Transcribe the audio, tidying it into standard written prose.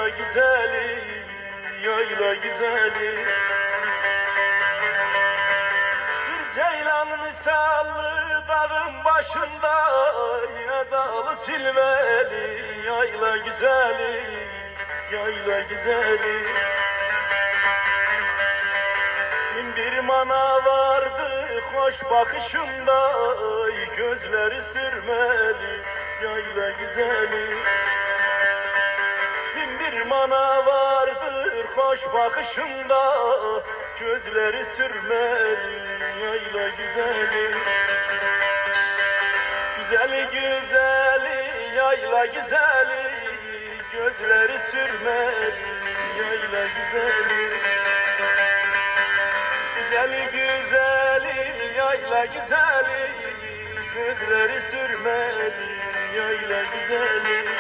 yayla güzeli, yayla güzeli. Bir ceylan misallı dağın başında, ya dağlı çilmeli, yayla güzeli, yayla güzeli. Bir mana vardı hoş bakışında, gözleri sürmeli, yayla güzeli. Bir mana vardır hoş bakışında, gözleri sürmeli, yayla güzeli. Güzeli güzeli, yayla güzeli, gözleri sürmeli, yayla güzeli. Güzeli güzeli, yayla güzeli, gözleri sürmeli, yayla güzeli.